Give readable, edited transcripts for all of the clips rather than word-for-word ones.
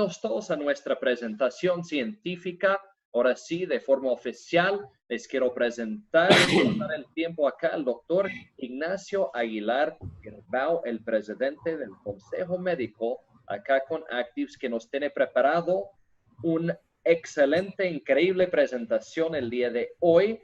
Bienvenidos todos a nuestra presentación científica. Ahora sí, de forma oficial, les quiero presentar y pasar el tiempo acá al doctor Ignacio Aguilar Girbao, el presidente del Consejo Médico, acá con Actives, que nos tiene preparado una excelente, increíble presentación el día de hoy,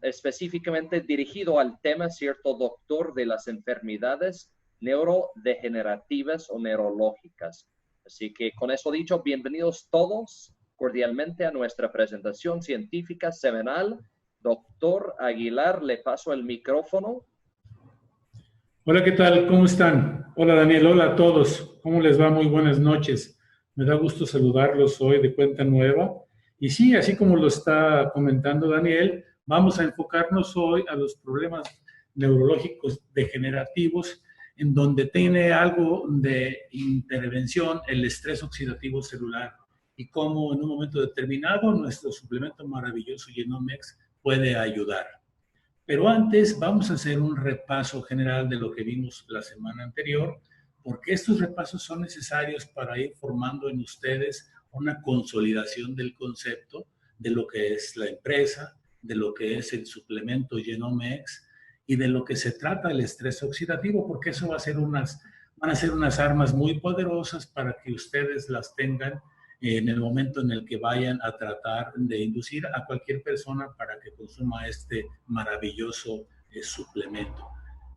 específicamente dirigido al tema, ¿cierto, doctor, de las enfermedades neurodegenerativas o neurológicas? Así que con eso dicho, bienvenidos todos cordialmente a nuestra presentación científica semanal. Doctor Aguilar, le paso el micrófono. Hola, ¿qué tal? ¿Cómo están? Hola, Daniel. Hola a todos. ¿Cómo les va? Muy buenas noches. Me da gusto saludarlos hoy de cuenta nueva. Y sí, así como lo está comentando Daniel, vamos a enfocarnos hoy a los problemas neurológicos degenerativos, en donde tiene algo de intervención el estrés oxidativo celular y cómo en un momento determinado nuestro suplemento maravilloso Genomex puede ayudar. Pero antes vamos a hacer un repaso general de lo que vimos la semana anterior, porque estos repasos son necesarios para ir formando en ustedes una consolidación del concepto de lo que es la empresa, de lo que es el suplemento Genomex y de lo que se trata el estrés oxidativo, porque eso van a ser unas armas muy poderosas para que ustedes las tengan en el momento en el que vayan a tratar de inducir a cualquier persona para que consuma este maravilloso suplemento.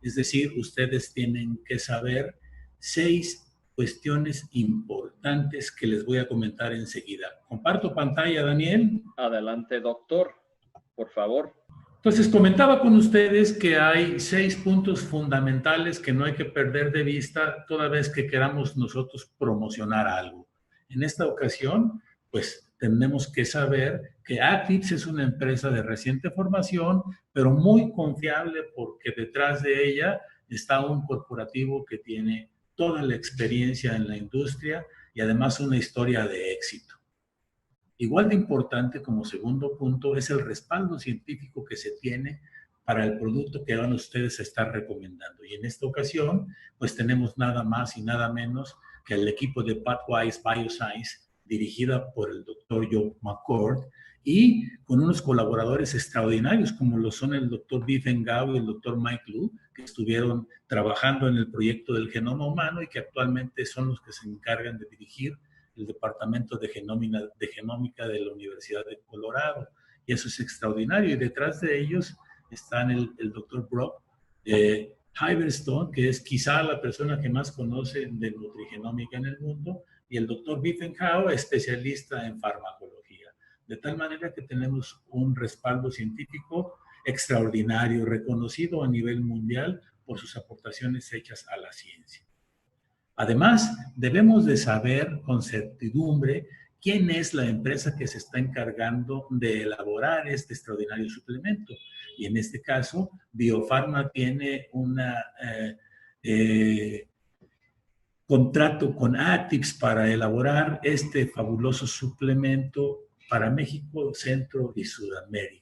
Es decir, ustedes tienen que saber 6 cuestiones importantes que les voy a comentar enseguida. Comparto pantalla, Daniel. Adelante, doctor, por favor. Entonces, comentaba con ustedes que hay 6 puntos fundamentales que no hay que perder de vista toda vez que queramos nosotros promocionar algo. En esta ocasión, pues tenemos que saber que Actives es una empresa de reciente formación, pero muy confiable porque detrás de ella está un corporativo que tiene toda la experiencia en la industria y además una historia de éxito. Igual de importante como segundo punto es el respaldo científico que se tiene para el producto que van ustedes a estar recomendando. Y en esta ocasión, pues tenemos nada más y nada menos que el equipo de Pathwise Bioscience, dirigida por el doctor Joe McCord, y con unos colaboradores extraordinarios como lo son el doctor Vivian Gao y el doctor Mike Liu, que estuvieron trabajando en el proyecto del genoma humano y que actualmente son los que se encargan de dirigir el Departamento de Genómica de la Universidad de Colorado. Y eso es extraordinario. Y detrás de ellos están el doctor Brock Hyverstone, que es quizá la persona que más conoce de nutrigenómica en el mundo, y el doctor Vivian Gao, especialista en farmacología. De tal manera que tenemos un respaldo científico extraordinario, reconocido a nivel mundial por sus aportaciones hechas a la ciencia. Además, debemos de saber con certidumbre quién es la empresa que se está encargando de elaborar este extraordinario suplemento. Y en este caso, Biofarma tiene un contrato con Actives para elaborar este fabuloso suplemento para México, Centro y Sudamérica.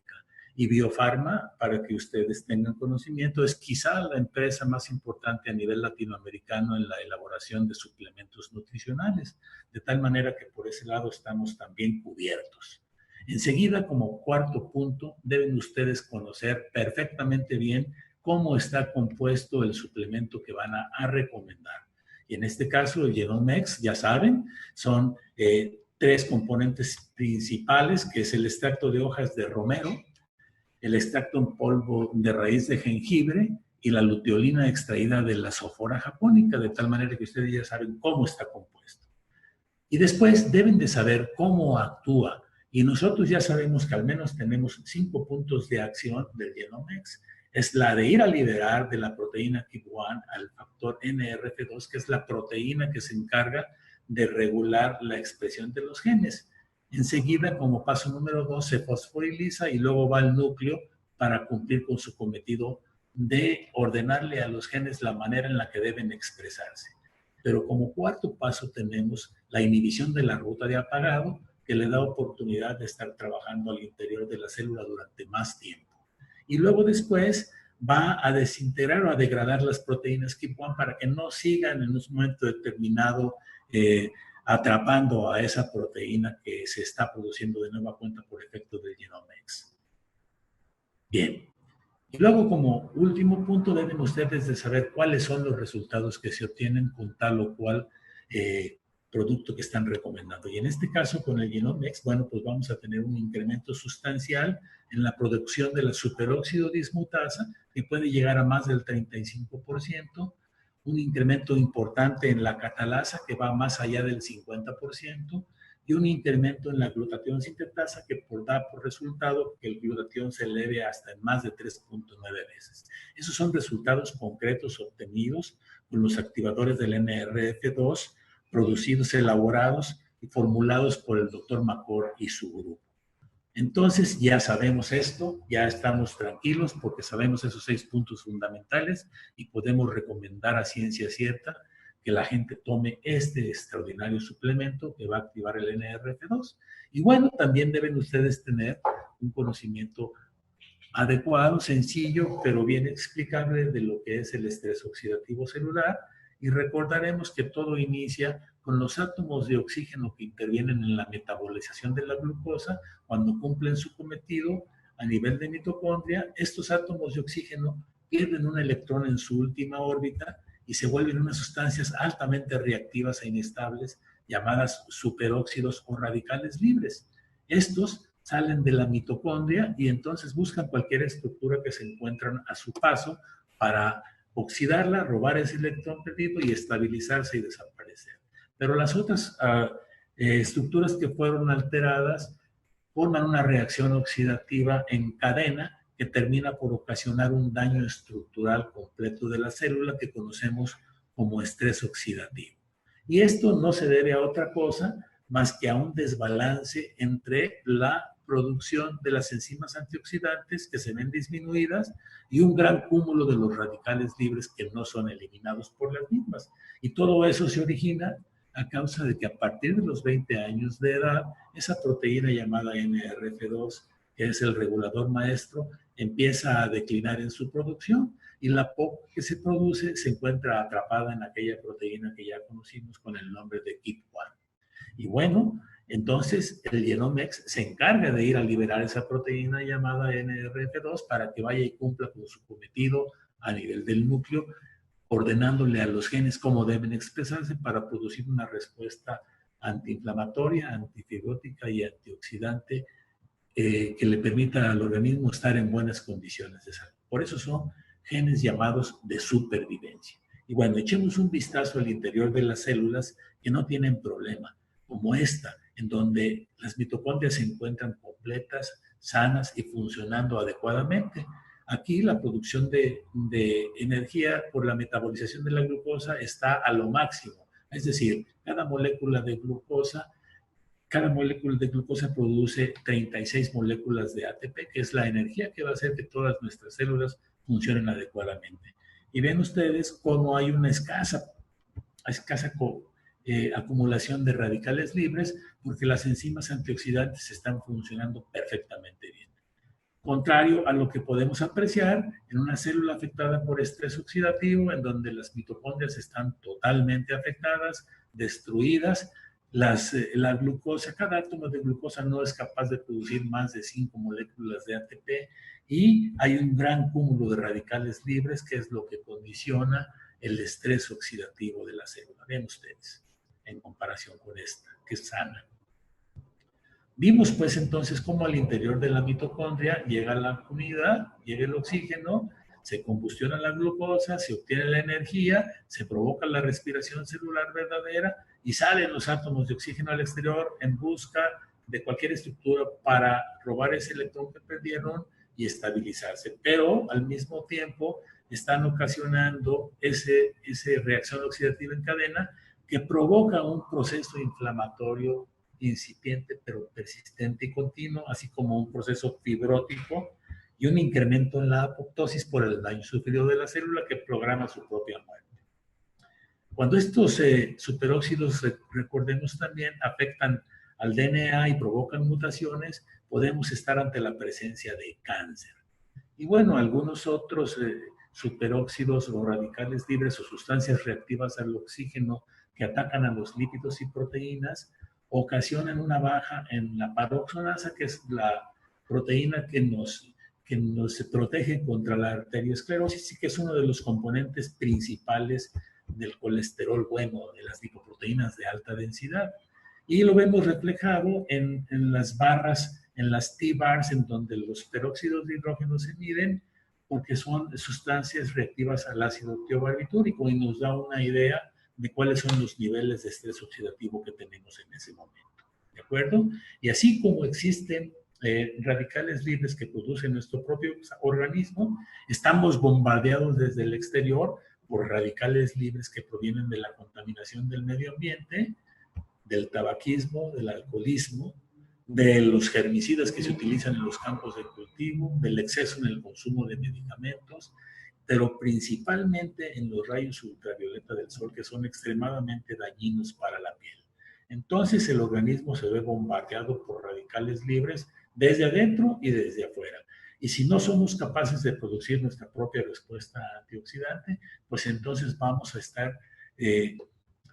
Y Biofarma, para que ustedes tengan conocimiento, es quizá la empresa más importante a nivel latinoamericano en la elaboración de suplementos nutricionales, de tal manera que por ese lado estamos también cubiertos. Enseguida, como cuarto punto, deben ustedes conocer perfectamente bien cómo está compuesto el suplemento que van a recomendar. Y en este caso, el Genomex, ya saben, son 3 componentes principales, que es el extracto de hojas de romero, el extracto en polvo de raíz de jengibre y la luteolina extraída de la Sophora japonica, de tal manera que ustedes ya saben cómo está compuesto. Y después deben de saber cómo actúa. Y nosotros ya sabemos que al menos tenemos 5 puntos de acción del Genomex. Es la de ir a liberar de la proteína KEAP1 al factor NRF2, que es la proteína que se encarga de regular la expresión de los genes. Enseguida, como paso número 2, se fosforiliza y luego va al núcleo para cumplir con su cometido de ordenarle a los genes la manera en la que deben expresarse. Pero como cuarto paso tenemos la inhibición de la ruta de apagado, que le da oportunidad de estar trabajando al interior de la célula durante más tiempo. Y luego después va a desintegrar o a degradar las proteínas KEAP1 para que no sigan en un momento determinado atrapando a esa proteína que se está produciendo de nueva cuenta por efecto del Genomex. Bien. Y luego, como último punto, deben ustedes de saber cuáles son los resultados que se obtienen con tal o cual producto que están recomendando. Y en este caso, con el Genomex, bueno, pues vamos a tener un incremento sustancial en la producción de la superóxido dismutasa, que puede llegar a más del 35%, un incremento importante en la catalasa, que va más allá del 50%, y un incremento en la glutatión sintetasa que da por resultado que el glutatión se eleve hasta en más de 3.9 veces. Esos son resultados concretos obtenidos con los activadores del NRF2, producidos, elaborados y formulados por el Dr. McCord y su grupo. Entonces ya sabemos esto, ya estamos tranquilos porque sabemos esos 6 puntos fundamentales y podemos recomendar a ciencia cierta que la gente tome este extraordinario suplemento que va a activar el NRF2. Y bueno, también deben ustedes tener un conocimiento adecuado, sencillo, pero bien explicable de lo que es el estrés oxidativo celular. Y recordaremos que todo inicia con los átomos de oxígeno que intervienen en la metabolización de la glucosa. Cuando cumplen su cometido a nivel de mitocondria, estos átomos de oxígeno pierden un electrón en su última órbita y se vuelven unas sustancias altamente reactivas e inestables llamadas superóxidos o radicales libres. Estos salen de la mitocondria y entonces buscan cualquier estructura que se encuentran a su paso para oxidarla, robar ese electrón perdido y estabilizarse y desaparecer. Pero las otras estructuras que fueron alteradas forman una reacción oxidativa en cadena que termina por ocasionar un daño estructural completo de la célula que conocemos como estrés oxidativo. Y esto no se debe a otra cosa más que a un desbalance entre la producción de las enzimas antioxidantes que se ven disminuidas y un gran cúmulo de los radicales libres que no son eliminados por las mismas. Y todo eso se origina a causa de que a partir de los 20 años de edad, esa proteína llamada NRF2, que es el regulador maestro, empieza a declinar en su producción y la poca que se produce se encuentra atrapada en aquella proteína que ya conocimos con el nombre de KIP1. Y bueno, entonces el Genomex se encarga de ir a liberar esa proteína llamada NRF2 para que vaya y cumpla con su cometido a nivel del núcleo, ordenándole a los genes cómo deben expresarse para producir una respuesta antiinflamatoria, antifibrótica y antioxidante que le permita al organismo estar en buenas condiciones de salud. Por eso son genes llamados de supervivencia. Y bueno, echemos un vistazo al interior de las células que no tienen problema, como esta, en donde las mitocondrias se encuentran completas, sanas y funcionando adecuadamente. Aquí la producción de energía por la metabolización de la glucosa está a lo máximo. Es decir, cada molécula de glucosa produce 36 moléculas de ATP, que es la energía que va a hacer que todas nuestras células funcionen adecuadamente. Y ven ustedes cómo hay una escasa acumulación de radicales libres porque las enzimas antioxidantes están funcionando perfectamente bien. Contrario a lo que podemos apreciar en una célula afectada por estrés oxidativo, en donde las mitocondrias están totalmente afectadas, destruidas, la glucosa, cada átomo de glucosa no es capaz de producir más de 5 moléculas de ATP y hay un gran cúmulo de radicales libres que es lo que condiciona el estrés oxidativo de la célula. Vean ustedes, en comparación con esta, que es sana. Vimos pues entonces cómo al interior de la mitocondria llega la comida, llega el oxígeno, se combustiona la glucosa, se obtiene la energía, se provoca la respiración celular verdadera y salen los átomos de oxígeno al exterior en busca de cualquier estructura para robar ese electrón que perdieron y estabilizarse. Pero al mismo tiempo están ocasionando esa reacción oxidativa en cadena que provoca un proceso inflamatorio incipiente pero persistente y continuo, así como un proceso fibrótico y un incremento en la apoptosis por el daño sufrido de la célula que programa su propia muerte. Cuando estos superóxidos, recordemos también, afectan al DNA y provocan mutaciones, podemos estar ante la presencia de cáncer. Y bueno, algunos otros superóxidos o radicales libres o sustancias reactivas al oxígeno que atacan a los lípidos y proteínas, ocasionan una baja en la paroxonasa, que es la proteína que nos protege contra la arteriosclerosis y que es uno de los componentes principales del colesterol bueno, de las lipoproteínas de alta densidad. Y lo vemos reflejado en las barras, en las T-bars, en donde los peróxidos de hidrógeno se miden, porque son sustancias reactivas al ácido tiobarbitúrico y nos da una idea de cuáles son los niveles de estrés oxidativo que tenemos en ese momento. ¿De acuerdo? Y así como existen radicales libres que produce nuestro propio organismo, estamos bombardeados desde el exterior por radicales libres que provienen de la contaminación del medio ambiente, del tabaquismo, del alcoholismo, de los herbicidas que se utilizan en los campos de cultivo, del exceso en el consumo de medicamentos, pero principalmente en los rayos ultravioleta del sol, que son extremadamente dañinos para la piel. Entonces el organismo se ve bombardeado por radicales libres desde adentro y desde afuera. Y si no somos capaces de producir nuestra propia respuesta antioxidante, pues entonces vamos a estar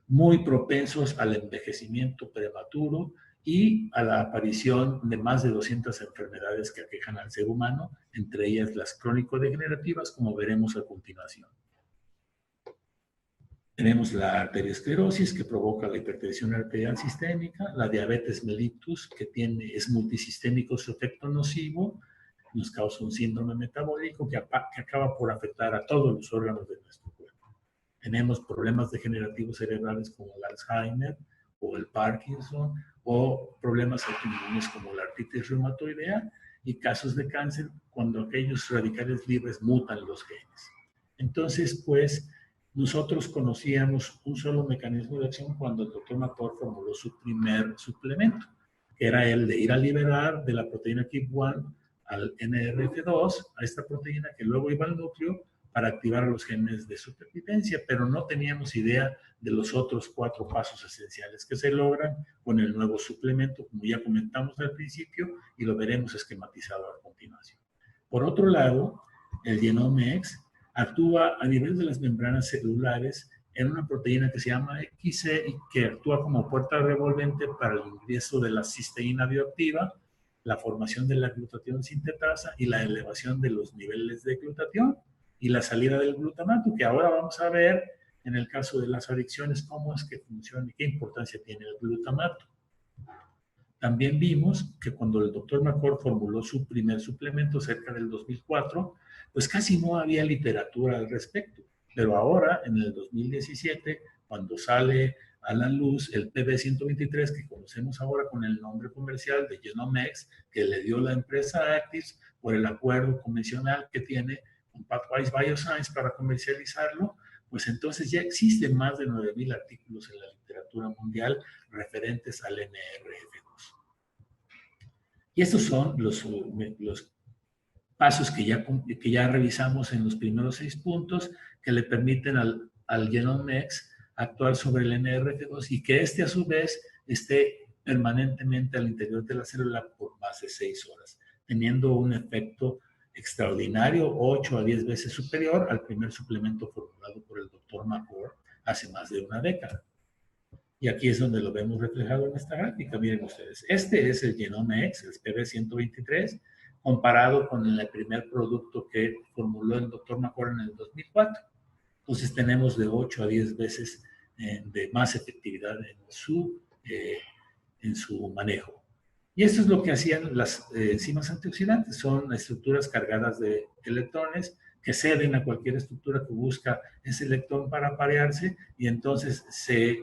muy propensos al envejecimiento prematuro y a la aparición de más de 200 enfermedades que aquejan al ser humano, entre ellas las crónico-degenerativas, como veremos a continuación. Tenemos la arteriosclerosis, que provoca la hipertensión arterial sistémica, la diabetes mellitus, que es multisistémico su efecto nocivo, nos causa un síndrome metabólico que acaba por afectar a todos los órganos de nuestro cuerpo. Tenemos problemas degenerativos cerebrales como el Alzheimer o el Parkinson, o problemas autoinmunes como la artritis reumatoidea, y casos de cáncer cuando aquellos radicales libres mutan los genes. Entonces, pues, nosotros conocíamos un solo mecanismo de acción cuando el doctor McCord formuló su primer suplemento, que era el de ir a liberar de la proteína KEAP1 al NRF2, a esta proteína que luego iba al núcleo para activar los genes de supervivencia, pero no teníamos idea de los otros 4 pasos esenciales que se logran con el nuevo suplemento, como ya comentamos al principio, y lo veremos esquematizado a continuación. Por otro lado, el Genome-X actúa a nivel de las membranas celulares en una proteína que se llama XC y que actúa como puerta revolvente para el ingreso de la cisteína bioactiva, la formación de la glutatión sintetasa y la elevación de los niveles de glutatión y la salida del glutamato, que ahora vamos a ver en el caso de las adicciones cómo es que funciona y qué importancia tiene el glutamato. También vimos que cuando el doctor McCord formuló su primer suplemento cerca del 2004, pues casi no había literatura al respecto. Pero ahora, en el 2017, cuando sale a la luz el PB123, que conocemos ahora con el nombre comercial de Genome-X, que le dio la empresa Actis por el acuerdo convencional que tiene con Pathwise Bioscience para comercializarlo, pues entonces ya existen más de 9,000 artículos en la literatura mundial referentes al NRF2. Y estos son los pasos que ya revisamos en los primeros 6 puntos que le permiten al Genome-X actuar sobre el NRF2 y que a su vez esté permanentemente al interior de la célula por más de 6 horas, teniendo un efecto extraordinario, 8 a 10 veces superior al primer suplemento formulado por el Dr. McCord hace más de una década. Y aquí es donde lo vemos reflejado en esta gráfica. Miren ustedes, este es el Genome-X, el PB123, comparado con el primer producto que formuló el Dr. McCord en el 2004. Entonces tenemos de 8 a 10 veces de más efectividad en su manejo. Y esto es lo que hacían las enzimas antioxidantes. Son estructuras cargadas de electrones que ceden a cualquier estructura que busca ese electrón para aparearse y entonces se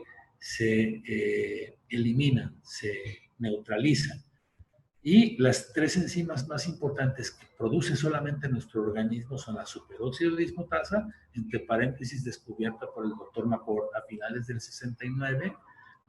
eliminan, se neutralizan. Y las 3 enzimas más importantes que produce solamente nuestro organismo son la superóxido dismutasa, entre paréntesis descubierta por el Dr. McCord a finales del 69,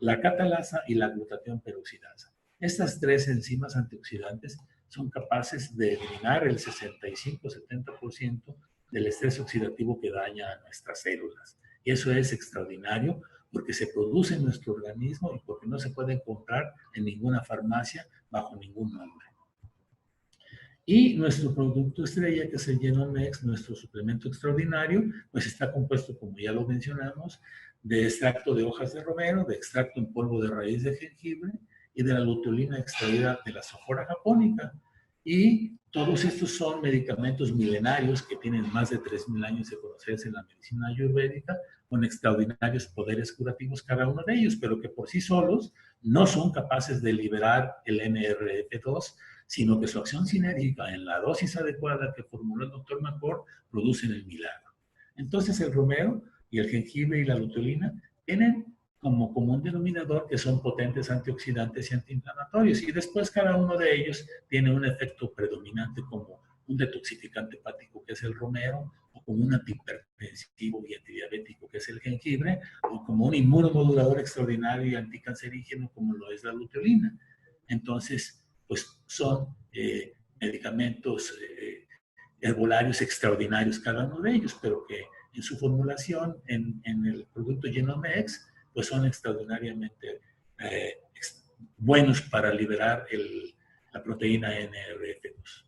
la catalasa y la glutatión peroxidasa. Estas 3 enzimas antioxidantes son capaces de eliminar el 65-70% del estrés oxidativo que daña a nuestras células. Y eso es extraordinario porque se produce en nuestro organismo y porque no se pueden comprar en ninguna farmacia bajo ningún nombre. Y nuestro producto estrella, que es el Genome-X, nuestro suplemento extraordinario, pues está compuesto, como ya lo mencionamos, de extracto de hojas de romero, de extracto en polvo de raíz de jengibre y de la luteolina extraída de la Sophora japonica. Y todos estos son medicamentos milenarios que tienen más de 3.000 años de conocerse en la medicina ayurvédica, con extraordinarios poderes curativos cada uno de ellos, pero que por sí solos no son capaces de liberar el NRF2, sino que su acción sinérgica en la dosis adecuada que formuló el doctor McCord producen el milagro. Entonces el romero y el jengibre y la luteolina tienen como común denominador que son potentes antioxidantes y antiinflamatorios, y después cada uno de ellos tiene un efecto predominante como un detoxificante hepático, que es el romero, o como un antihipertensivo y antidiabético, que es el jengibre, o como un inmunomodulador extraordinario y anticancerígeno, como lo es la luteolina. Entonces, pues son medicamentos herbolarios extraordinarios cada uno de ellos, pero que en su formulación en el producto Genomex, pues son extraordinariamente buenos para liberar la proteína NRF2.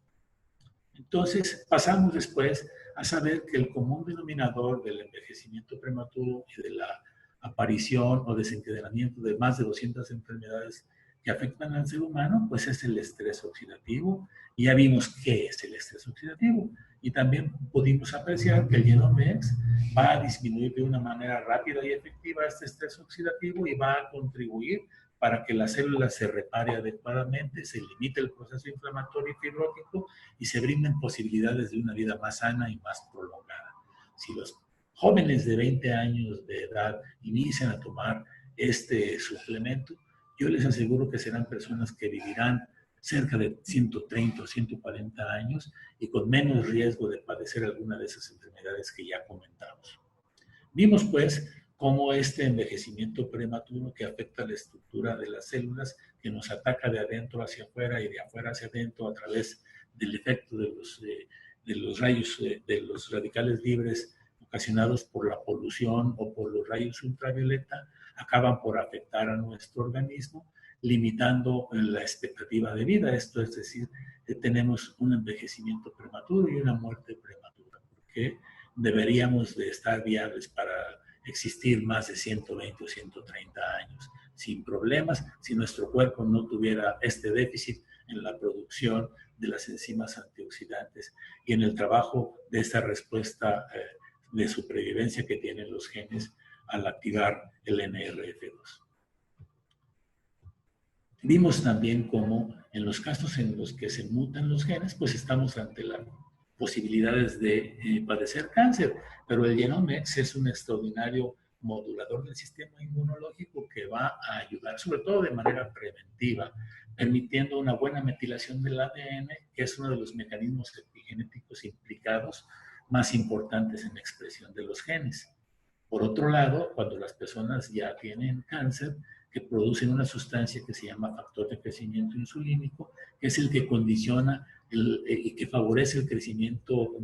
Entonces, pasamos después a saber que el común denominador del envejecimiento prematuro y de la aparición o desencadenamiento de más de 200 enfermedades que afectan al ser humano, pues es el estrés oxidativo. Y ya vimos qué es el estrés oxidativo. Y también pudimos apreciar que el Genomex va a disminuir de una manera rápida y efectiva este estrés oxidativo y va a contribuir para que la célula se repare adecuadamente, se limite el proceso inflamatorio y fibrótico y se brinden posibilidades de una vida más sana y más prolongada. Si los jóvenes de 20 años de edad inician a tomar este suplemento, yo les aseguro que serán personas que vivirán cerca de 130 o 140 años y con menos riesgo de padecer alguna de esas enfermedades que ya comentamos. Vimos pues cómo este envejecimiento prematuro que afecta la estructura de las células, que nos ataca de adentro hacia afuera y de afuera hacia adentro a través del efecto de los rayos, de los radicales libres ocasionados por la polución o por los rayos ultravioleta, acaban por afectar a nuestro organismo, limitando la expectativa de vida. Esto es decir, tenemos un envejecimiento prematuro y una muerte prematura, porque deberíamos de estar viables para existir más de 120 o 130 años sin problemas, si nuestro cuerpo no tuviera este déficit en la producción de las enzimas antioxidantes y en el trabajo de esta respuesta de supervivencia que tienen los genes al activar el NRF2. Vimos también cómo en los casos en los que se mutan los genes, pues estamos ante las posibilidades de padecer cáncer, pero el Genomex es un extraordinario modulador del sistema inmunológico que va a ayudar, sobre todo de manera preventiva, permitiendo una buena metilación del ADN, que es uno de los mecanismos epigenéticos implicados más importantes en la expresión de los genes. Por otro lado, cuando las personas ya tienen cáncer, que producen una sustancia que se llama factor de crecimiento insulínico, que es el que condiciona y que favorece el crecimiento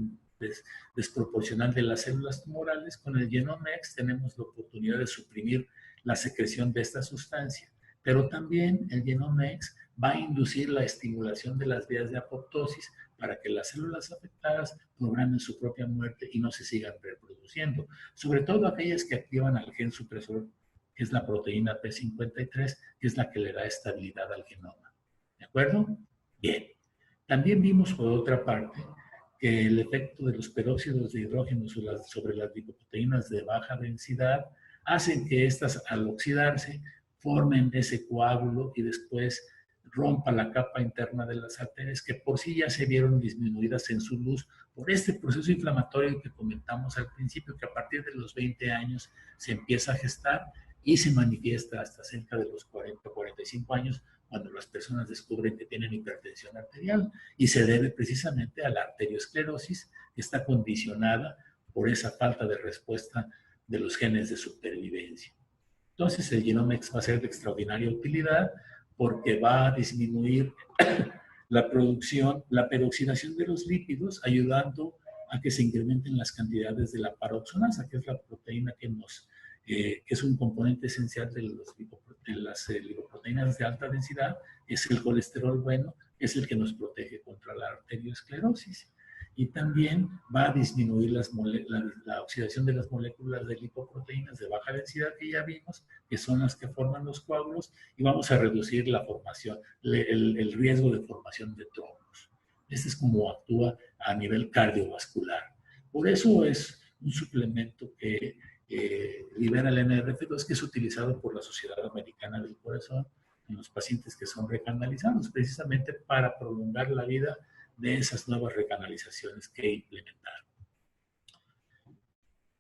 desproporcional de las células tumorales, con el Genomex tenemos la oportunidad de suprimir la secreción de esta sustancia. Pero también el Genomex va a inducir la estimulación de las vías de apoptosis para que las células afectadas programen su propia muerte y no se sigan reproduciendo, sobre todo aquellas que activan al gen supresor, que es la proteína P53, que es la que le da estabilidad al genoma. ¿De acuerdo? Bien. También vimos, por otra parte, que el efecto de los peróxidos de hidrógeno sobre las lipoproteínas de baja densidad hacen que estas, al oxidarse, formen ese coágulo y después rompa la capa interna de las arterias, que por sí ya se vieron disminuidas en su luz por este proceso inflamatorio que comentamos al principio, que a partir de los 20 años se empieza a gestar y se manifiesta hasta cerca de los 40 o 45 años, cuando las personas descubren que tienen hipertensión arterial, y se debe precisamente a la arteriosclerosis, que está condicionada por esa falta de respuesta de los genes de supervivencia. Entonces el Genomex va a ser de extraordinaria utilidad porque va a disminuir la producción, la peroxidación de los lípidos, ayudando a que se incrementen las cantidades de la paroxonasa, que es la proteína que es un componente esencial de las lipoproteínas de alta densidad, es el colesterol bueno, es el que nos protege contra la arteriosclerosis. y también va a disminuir la oxidación de las moléculas de lipoproteínas de baja densidad que ya vimos, que son las que forman los coágulos, y vamos a reducir la formación, el riesgo de formación de trombos. Este es como actúa a nivel cardiovascular. Por eso es un suplemento que libera el NRF2, que es utilizado por la Sociedad Americana del Corazón en los pacientes que son recanalizados, precisamente para prolongar la vida de esas nuevas recanalizaciones que implementaron.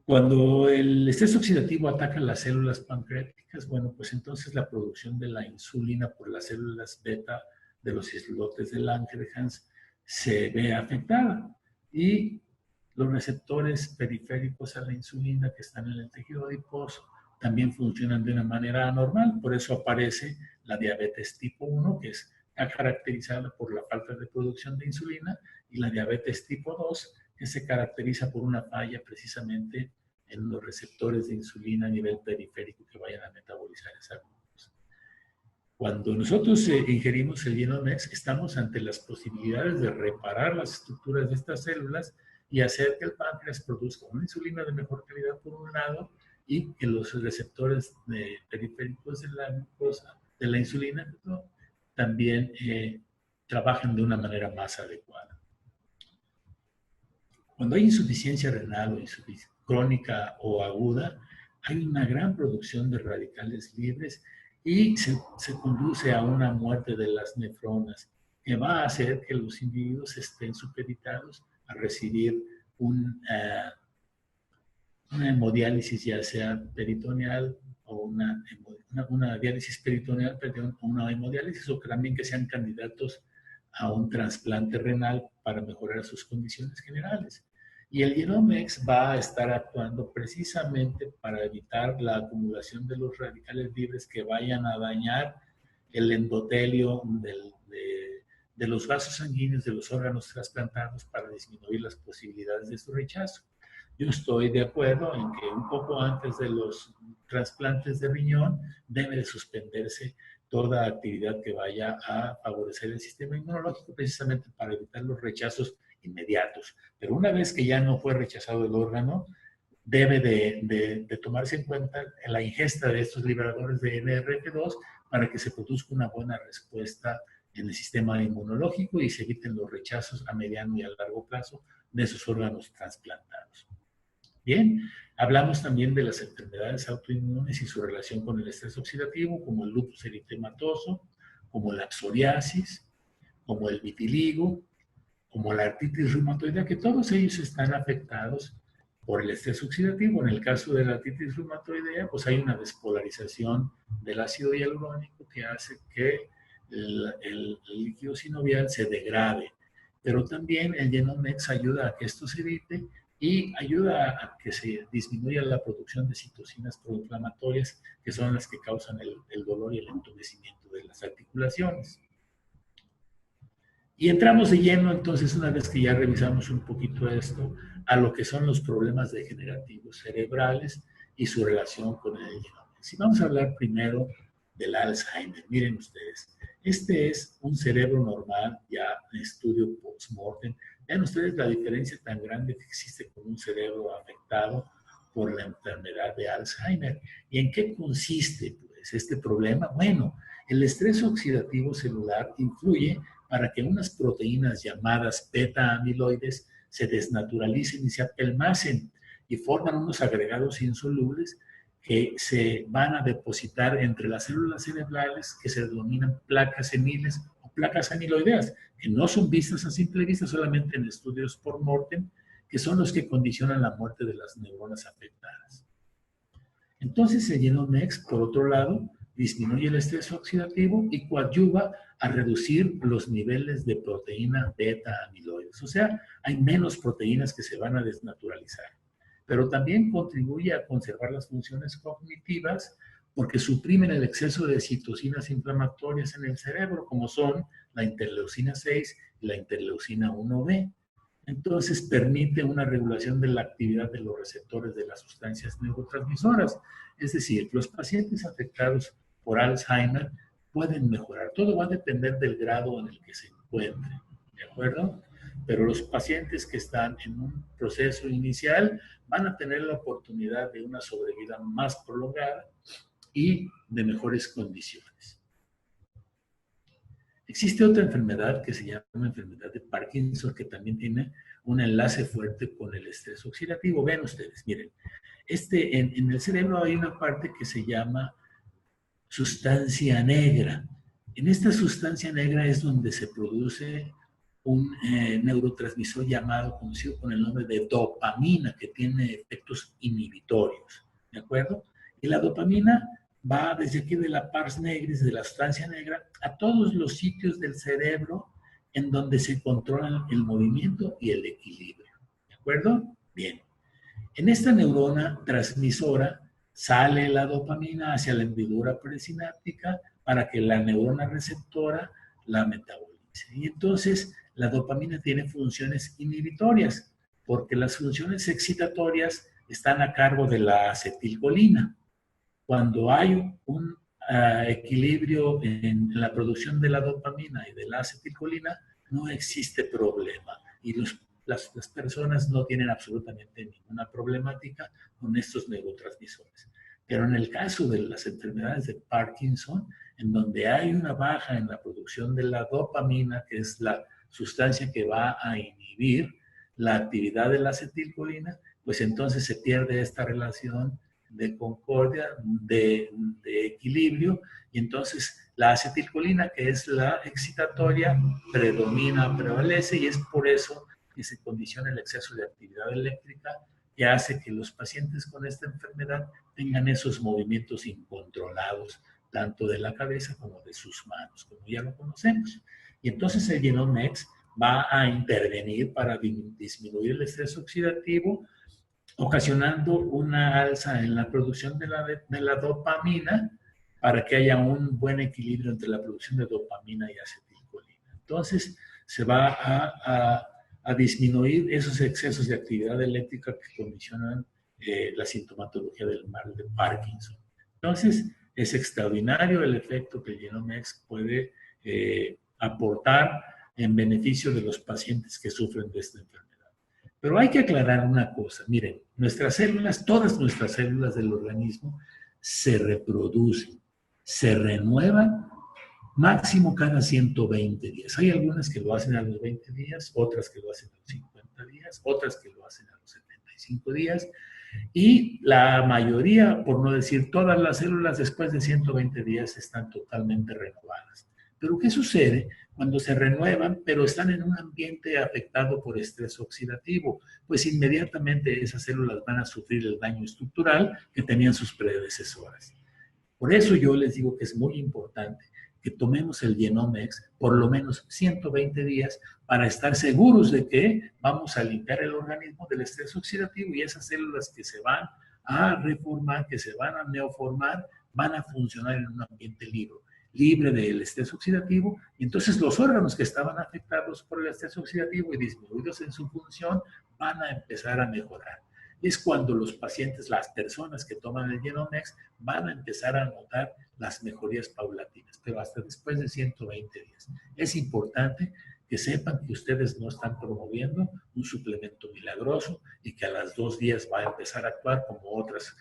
Cuando el estrés oxidativo ataca las células pancreáticas, bueno, pues entonces la producción de la insulina por las células beta de los islotes de Langerhans se ve afectada, y los receptores periféricos a la insulina que están en el tejido adiposo también funcionan de una manera anormal. Por eso aparece la diabetes tipo 1, que está caracterizada por la falta de producción de insulina, y la diabetes tipo 2, que se caracteriza por una falla precisamente en los receptores de insulina a nivel periférico que vayan a metabolizar esa glucosa. Cuando nosotros ingerimos el Genomex, estamos ante las posibilidades de reparar las estructuras de estas células y hacer que el páncreas produzca una insulina de mejor calidad por un lado, y que los receptores periféricos de la glucosa, de la insulina, ¿no?, también trabajen de una manera más adecuada. Cuando hay insuficiencia renal o insuficiencia crónica o aguda, hay una gran producción de radicales libres y se conduce a una muerte de las nefronas, que va a hacer que los individuos estén supeditados a recibir una hemodiálisis, ya sea peritoneal o una diálisis peritoneal, perdón, o una hemodiálisis, o también que sean candidatos a un trasplante renal para mejorar sus condiciones generales. Y el Genomex va a estar actuando precisamente para evitar la acumulación de los radicales libres que vayan a dañar el endotelio de los vasos sanguíneos de los órganos trasplantados, para disminuir las posibilidades de su rechazo. Yo estoy de acuerdo en que un poco antes de los trasplantes de riñón debe de suspenderse toda actividad que vaya a favorecer el sistema inmunológico, precisamente para evitar los rechazos inmediatos. Pero una vez que ya no fue rechazado el órgano, debe de tomarse en cuenta la ingesta de estos liberadores de NRF2 para que se produzca una buena respuesta en el sistema inmunológico y se eviten los rechazos a mediano y a largo plazo de esos órganos trasplantados. Bien, hablamos también de las enfermedades autoinmunes y su relación con el estrés oxidativo, como el lupus eritematoso, como la psoriasis, como el vitiligo, como la artritis reumatoidea, que todos ellos están afectados por el estrés oxidativo. En el caso de la artritis reumatoidea, pues hay una despolarización del ácido hialurónico que hace que el líquido sinovial se degrade. Pero también el Genomex ayuda a que esto se evite y ayuda a que se disminuya la producción de citocinas proinflamatorias, que son las que causan el dolor y el entumecimiento de las articulaciones. Y entramos de lleno, entonces, una vez que ya revisamos un poquito esto, a lo que son los problemas degenerativos cerebrales y su relación con el Genomex. Y vamos a hablar primero del Alzheimer. Miren ustedes, este es un cerebro normal, ya en estudio post-mortem. Vean ustedes la diferencia tan grande que existe con un cerebro afectado por la enfermedad de Alzheimer. ¿Y en qué consiste, pues, este problema? Bueno, el estrés oxidativo celular influye para que unas proteínas llamadas beta-amiloides se desnaturalicen y se apelmacen y forman unos agregados insolubles que se van a depositar entre las células cerebrales, que se denominan placas seniles o placas amiloideas, que no son vistas a simple vista, solamente en estudios por mortem, que son los que condicionan la muerte de las neuronas afectadas. Entonces el Genomex, por otro lado, disminuye el estrés oxidativo y coadyuva a reducir los niveles de proteína beta-amiloides. O sea, hay menos proteínas que se van a desnaturalizar. Pero también contribuye a conservar las funciones cognitivas porque suprimen el exceso de citocinas inflamatorias en el cerebro, como son la interleucina 6 y la interleucina 1B. Entonces permite una regulación de la actividad de los receptores de las sustancias neurotransmisoras. Es decir, los pacientes afectados por Alzheimer pueden mejorar. Todo va a depender del grado en el que se encuentren, ¿de acuerdo? pero los pacientes que están en un proceso inicial van a tener la oportunidad de una sobrevida más prolongada y de mejores condiciones. Existe otra enfermedad que se llama enfermedad de Parkinson, que también tiene un enlace fuerte con el estrés oxidativo. Vean ustedes, miren, en el cerebro hay una parte que se llama sustancia negra. En esta sustancia negra es donde se produce un neurotransmisor conocido con el nombre de dopamina, que tiene efectos inhibitorios, ¿de acuerdo? Y la dopamina va desde aquí de la pars negris, de la sustancia negra, a todos los sitios del cerebro en donde se controlan el movimiento y el equilibrio, ¿de acuerdo? Bien. En esta neurona transmisora sale la dopamina hacia la hendidura presináptica para que la neurona receptora la metabolice. Y entonces la dopamina tiene funciones inhibitorias, porque las funciones excitatorias están a cargo de la acetilcolina. Cuando hay un equilibrio en la producción de la dopamina y de la acetilcolina, no existe problema. Y las personas no tienen absolutamente ninguna problemática con estos neurotransmisores. Pero en el caso de las enfermedades de Parkinson, en donde hay una baja en la producción de la dopamina, que es la sustancia que va a inhibir la actividad de la acetilcolina, pues entonces se pierde esta relación de concordia, de equilibrio, y entonces la acetilcolina, que es la excitatoria, prevalece, y es por eso que se condiciona el exceso de actividad eléctrica que hace que los pacientes con esta enfermedad tengan esos movimientos incontrolados, tanto de la cabeza como de sus manos, como ya lo conocemos. Y entonces el Genome-X va a intervenir para disminuir el estrés oxidativo, ocasionando una alza en la producción de la dopamina para que haya un buen equilibrio entre la producción de dopamina y acetilcolina. Entonces, se va a disminuir esos excesos de actividad eléctrica que condicionan la sintomatología del mal de Parkinson. Entonces, es extraordinario el efecto que el Genome-X puede aportar en beneficio de los pacientes que sufren de esta enfermedad. Pero hay que aclarar una cosa. Miren, nuestras células, todas nuestras células del organismo se reproducen, se renuevan máximo cada 120 días. Hay algunas que lo hacen a los 20 días, otras que lo hacen a los 50 días, otras que lo hacen a los 75 días. Y la mayoría, por no decir todas las células, después de 120 días están totalmente renovadas. Pero ¿qué sucede cuando se renuevan, pero están en un ambiente afectado por estrés oxidativo? Pues inmediatamente esas células van a sufrir el daño estructural que tenían sus predecesoras. Por eso yo les digo que es muy importante que tomemos el Genome-X por lo menos 120 días para estar seguros de que vamos a limpiar el organismo del estrés oxidativo, y esas células que se van a reformar, que se van a neoformar, van a funcionar en un ambiente libre del estrés oxidativo, y entonces los órganos que estaban afectados por el estrés oxidativo y disminuidos en su función van a empezar a mejorar. Es cuando los pacientes, las personas que toman el Genome-X, van a empezar a notar las mejorías paulatinas, pero hasta después de 120 días. Es importante que sepan que ustedes no están promoviendo un suplemento milagroso y que a los 2 días va a empezar a actuar como otras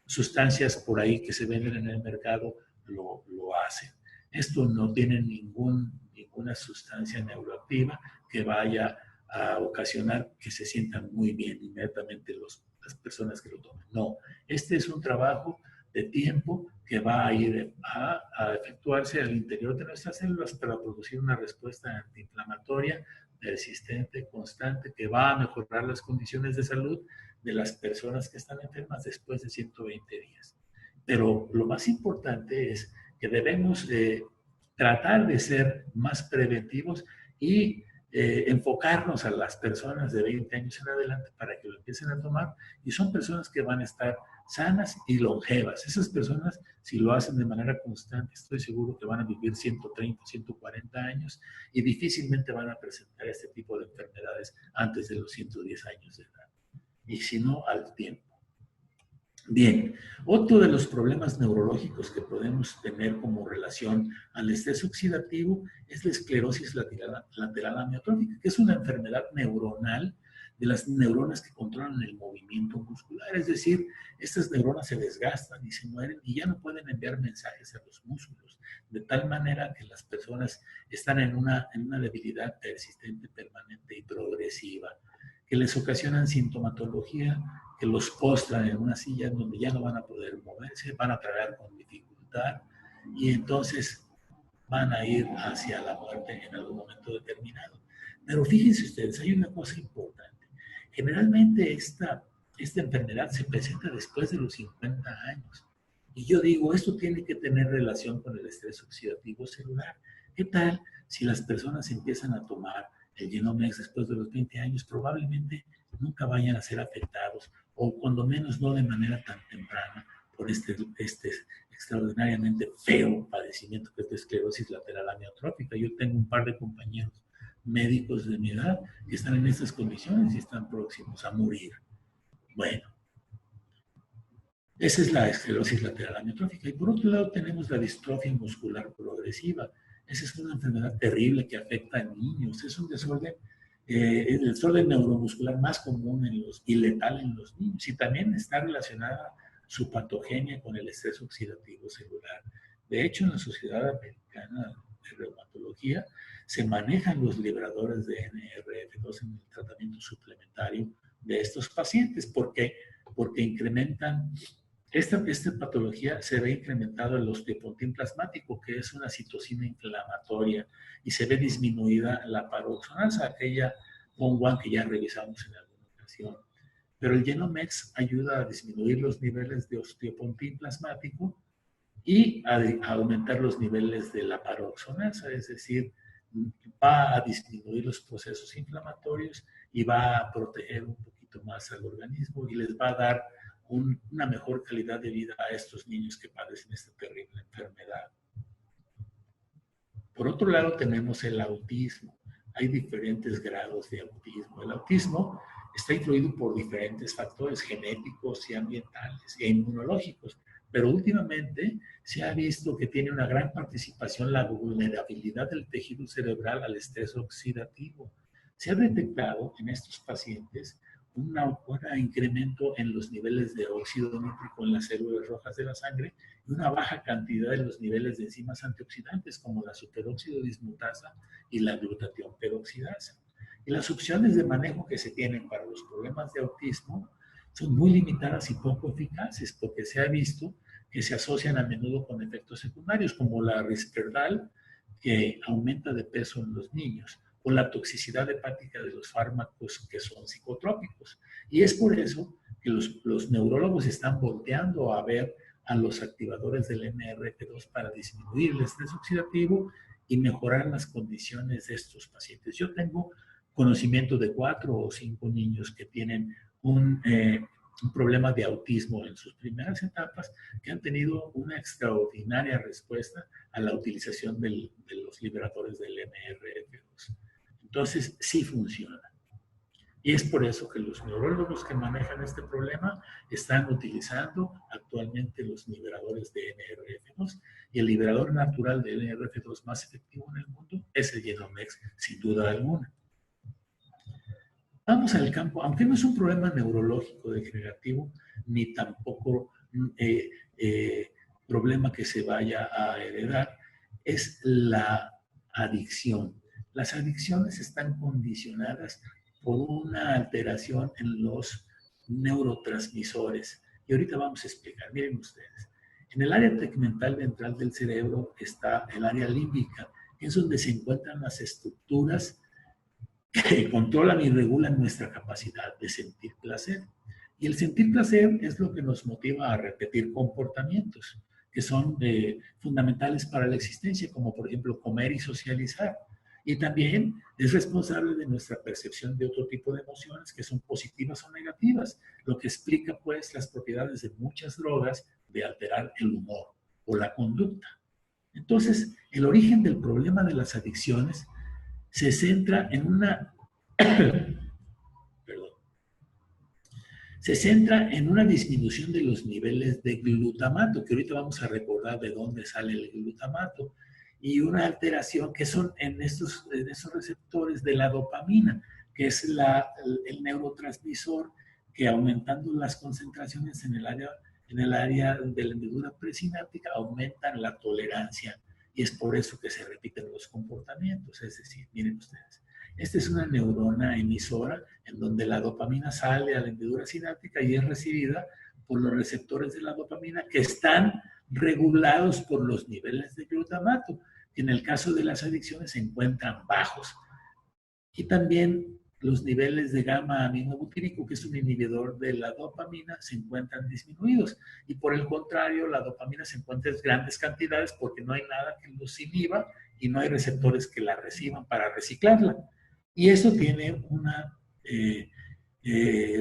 sustancias por ahí que se venden en el mercado lo hacen. Esto no tiene ninguna sustancia neuroactiva que vaya a ocasionar que se sientan muy bien inmediatamente las personas que lo toman. No, este es un trabajo de tiempo que va a ir a efectuarse al interior de nuestras células para producir una respuesta antiinflamatoria persistente, constante, que va a mejorar las condiciones de salud de las personas que están enfermas después de 120 días. Pero lo más importante es que debemos tratar de ser más preventivos y enfocarnos a las personas de 20 años en adelante para que lo empiecen a tomar, y son personas que van a estar sanas y longevas. Esas personas, si lo hacen de manera constante, estoy seguro que van a vivir 130, 140 años y difícilmente van a presentar este tipo de enfermedades antes de los 110 años de edad, y si no, al tiempo. Bien, otro de los problemas neurológicos que podemos tener como relación al estrés oxidativo es la esclerosis lateral amiotrófica, que es una enfermedad neuronal de las neuronas que controlan el movimiento muscular. Es decir, estas neuronas se desgastan y se mueren y ya no pueden enviar mensajes a los músculos, de tal manera que las personas están en una debilidad persistente, permanente y progresiva, que les ocasionan sintomatología que los postran en una silla en donde ya no van a poder moverse, van a tragar con dificultad y entonces van a ir hacia la muerte en algún momento determinado. Pero fíjense ustedes, hay una cosa importante. Generalmente esta enfermedad se presenta después de los 50 años. Y yo digo, esto tiene que tener relación con el estrés oxidativo celular. ¿Qué tal si las personas empiezan a tomar el Genomex después de los 20 años? Probablemente nunca vayan a ser afectados, o cuando menos no de manera tan temprana, por este extraordinariamente feo padecimiento que es la esclerosis lateral amiotrófica. Yo tengo un par de compañeros médicos de mi edad que están en estas condiciones y están próximos a morir. Bueno, esa es la esclerosis lateral amiotrófica. Y por otro lado tenemos la distrofia muscular progresiva. Esa es una enfermedad terrible que afecta a niños. Es un desorden, el desorden neuromuscular más común y letal en los niños. Y también está relacionada su patogenia con el estrés oxidativo celular. De hecho, en la Sociedad Americana de Reumatología se manejan los liberadores de NRF2 en el tratamiento suplementario de estos pacientes. ¿Por qué? Porque incrementan, esta patología se ve incrementado el osteopontin plasmático, que es una citocina inflamatoria, y se ve disminuida la paroxonasa, aquella PON1 que ya revisamos en alguna ocasión. Pero el Genomex ayuda a disminuir los niveles de osteopontin plasmático y a aumentar los niveles de la paroxonasa, es decir, va a disminuir los procesos inflamatorios y va a proteger un poquito más al organismo y les va a dar una mejor calidad de vida a estos niños que padecen esta terrible enfermedad. Por otro lado, tenemos el autismo. Hay diferentes grados de autismo. El autismo está influido por diferentes factores genéticos y ambientales e inmunológicos, pero últimamente se ha visto que tiene una gran participación la vulnerabilidad del tejido cerebral al estrés oxidativo. Se ha detectado en estos pacientes un incremento en los niveles de óxido nítrico en las células rojas de la sangre y una baja cantidad de los niveles de enzimas antioxidantes como la superóxido dismutasa y la glutatión peroxidasa. Y las opciones de manejo que se tienen para los problemas de autismo son muy limitadas y poco eficaces porque se ha visto que se asocian a menudo con efectos secundarios como la Risperdal, que aumenta de peso en los niños, o la toxicidad hepática de los fármacos que son psicotrópicos. Y es por eso que los neurólogos están volteando a ver a los activadores del NRF2 para disminuir el estrés oxidativo y mejorar las condiciones de estos pacientes. Yo tengo conocimiento de 4 o 5 niños que tienen un problema de autismo en sus primeras etapas, que han tenido una extraordinaria respuesta a la utilización de los liberadores del NRF2. Entonces, sí funciona. Y es por eso que los neurólogos que manejan este problema están utilizando actualmente los liberadores de NRF2, y el liberador natural de NRF2 más efectivo en el mundo es el Genomex, sin duda alguna. Vamos al campo, aunque no es un problema neurológico degenerativo, ni tampoco problema que se vaya a heredar, es la adicción. Las adicciones están condicionadas por una alteración en los neurotransmisores. Y ahorita vamos a explicar. Miren ustedes, en el área tegmental ventral del cerebro está el área límbica, que es donde se encuentran las estructuras que controlan y regulan nuestra capacidad de sentir placer. Y el sentir placer es lo que nos motiva a repetir comportamientos que son fundamentales para la existencia, como por ejemplo comer y socializar. Y también es responsable de nuestra percepción de otro tipo de emociones que son positivas o negativas, lo que explica pues las propiedades de muchas drogas de alterar el humor o la conducta. Entonces, el origen del problema de las adicciones se centra en se centra en una disminución de los niveles de glutamato, que ahorita vamos a recordar de dónde sale el glutamato, y una alteración que son en esos receptores de la dopamina, que es el neurotransmisor que aumentando las concentraciones en el área de la hendidura presináptica aumentan la tolerancia, y es por eso que se repiten los comportamientos. Es decir, miren ustedes, esta es una neurona emisora en donde la dopamina sale a la hendidura sináptica y es recibida por los receptores de la dopamina que están regulados por los niveles de glutamato, que en el caso de las adicciones se encuentran bajos. Y también los niveles de gamma-aminobutírico, que es un inhibidor de la dopamina, se encuentran disminuidos. Y por el contrario, la dopamina se encuentra en grandes cantidades porque no hay nada que los inhiba y no hay receptores que la reciban para reciclarla. Y eso tiene una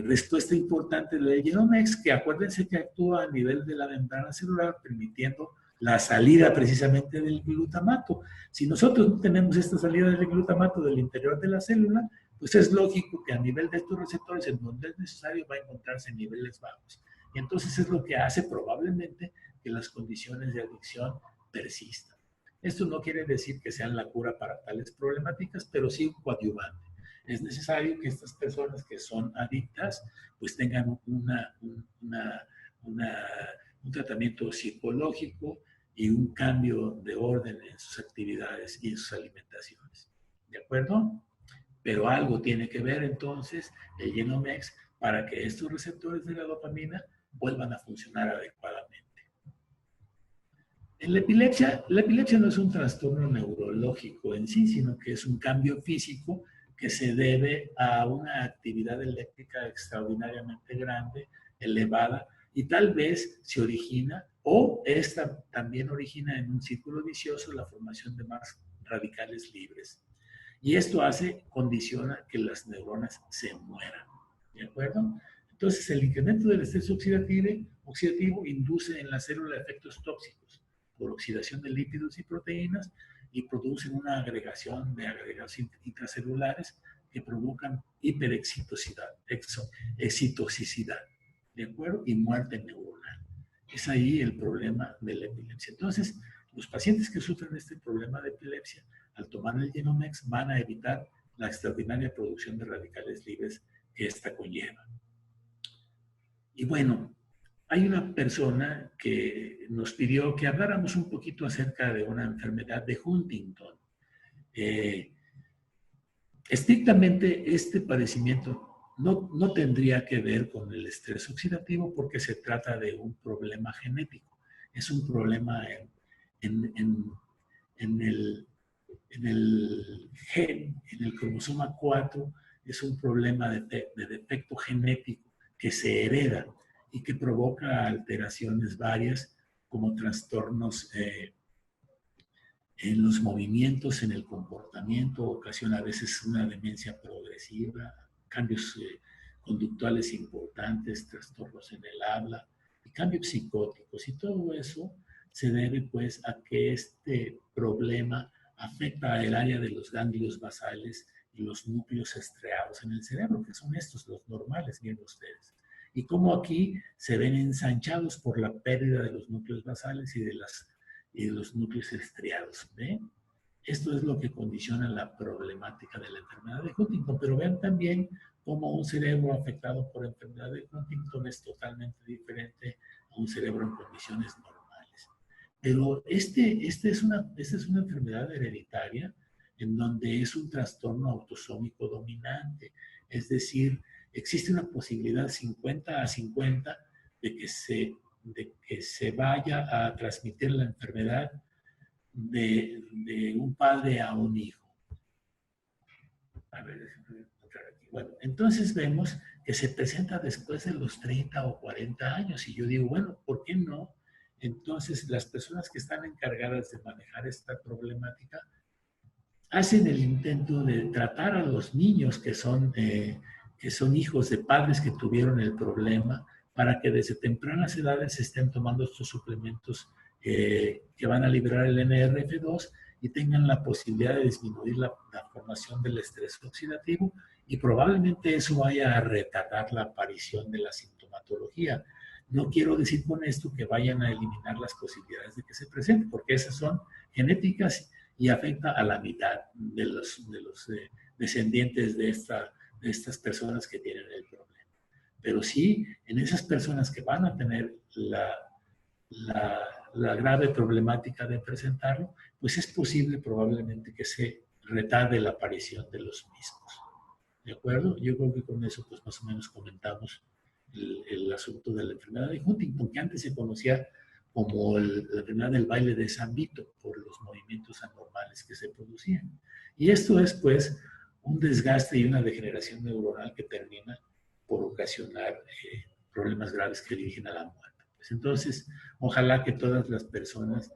respuesta importante del Genomex, que acuérdense que actúa a nivel de la membrana celular, permitiendo la salida precisamente del glutamato. Si nosotros no tenemos esta salida del glutamato del interior de la célula, pues es lógico que a nivel de estos receptores, en donde es necesario, va a encontrarse en niveles bajos. Y entonces es lo que hace probablemente que las condiciones de adicción persistan. Esto no quiere decir que sean la cura para tales problemáticas, pero sí un coadyuvante. Es necesario que estas personas que son adictas pues tengan un tratamiento psicológico y un cambio de orden en sus actividades y en sus alimentaciones. ¿De acuerdo? Pero algo tiene que ver entonces el Genomex para que estos receptores de la dopamina vuelvan a funcionar adecuadamente. En la epilepsia no es un trastorno neurológico en sí, sino que es un cambio físico que se debe a una actividad eléctrica extraordinariamente grande, elevada, y tal vez se origina, o esta también origina en un círculo vicioso la formación de más radicales libres. Y esto condiciona que las neuronas se mueran. ¿De acuerdo? Entonces, el incremento del estrés oxidativo induce en la célula efectos tóxicos por oxidación de lípidos y proteínas y producen una agregación de agregados intracelulares que provocan hiperexcitosidad, ¿de acuerdo? Y muerte neuronal. Es ahí el problema de la epilepsia. Entonces, los pacientes que sufren este problema de epilepsia, al tomar el Genomex, van a evitar la extraordinaria producción de radicales libres que esta conlleva. Y bueno, hay una persona que nos pidió que habláramos un poquito acerca de una enfermedad de Huntington. Estrictamente, este padecimiento no tendría que ver con el estrés oxidativo porque se trata de un problema genético. Es un problema en el gen, en el cromosoma 4, es un problema de defecto genético que se hereda y que provoca alteraciones varias como trastornos en los movimientos, en el comportamiento, ocasiona a veces una demencia progresiva, cambios conductuales importantes, trastornos en el habla y cambios psicóticos. Y todo eso se debe pues a que este problema afecta el área de los ganglios basales y los núcleos estriados en el cerebro, que son estos los normales, miren ustedes. Y como aquí se ven ensanchados por la pérdida de los núcleos basales y de los núcleos estriados. ¿Ven? Esto es lo que condiciona la problemática de la enfermedad de Huntington. Pero vean también cómo un cerebro afectado por enfermedad de Huntington es totalmente diferente a un cerebro en condiciones normales. Pero esta es una enfermedad hereditaria en donde es un trastorno autosómico dominante. Es decir, existe una posibilidad 50-50 de que se vaya a transmitir la enfermedad de un padre a un hijo. A ver, déjenme encontrar aquí. Bueno, entonces vemos que se presenta después de los 30 o 40 años. Y yo digo, bueno, ¿por qué no? Entonces, las personas que están encargadas de manejar esta problemática hacen el intento de tratar a los niños que son hijos de padres que tuvieron el problema, para que desde tempranas edades estén tomando estos suplementos que van a liberar el NRF2 y tengan la posibilidad de disminuir la formación del estrés oxidativo, y probablemente eso vaya a retardar la aparición de la sintomatología sintomatología. No quiero decir con esto que vayan a eliminar las posibilidades de que se presente, porque esas son genéticas y afecta a la mitad de los descendientes de estas personas que tienen el problema. Pero sí, en esas personas que van a tener la grave problemática de presentarlo, pues es posible probablemente que se retarde la aparición de los mismos. ¿De acuerdo? Yo creo que con eso pues más o menos comentamos el asunto de la enfermedad de Huntington, que antes se conocía como la enfermedad del baile de San Vito, por los movimientos anormales que se producían. Y esto es pues un desgaste y una degeneración neuronal que termina por ocasionar problemas graves que dirigen a la muerte. Pues entonces, ojalá que todas las personas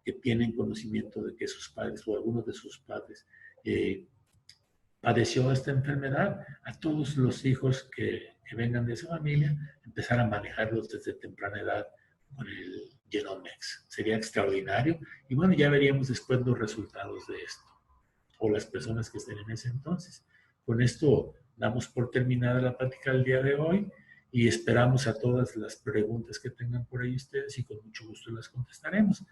que tienen conocimiento de que sus padres o algunos de sus padres padeció esta enfermedad, a todos los hijos que vengan de esa familia, empezar a manejarlos desde temprana edad con el Genomics. Sería extraordinario. Y bueno, ya veríamos después los resultados de esto, o las personas que estén en ese entonces. Con esto damos por terminada la plática del día de hoy y esperamos a todas las preguntas que tengan por ahí ustedes y con mucho gusto las contestaremos.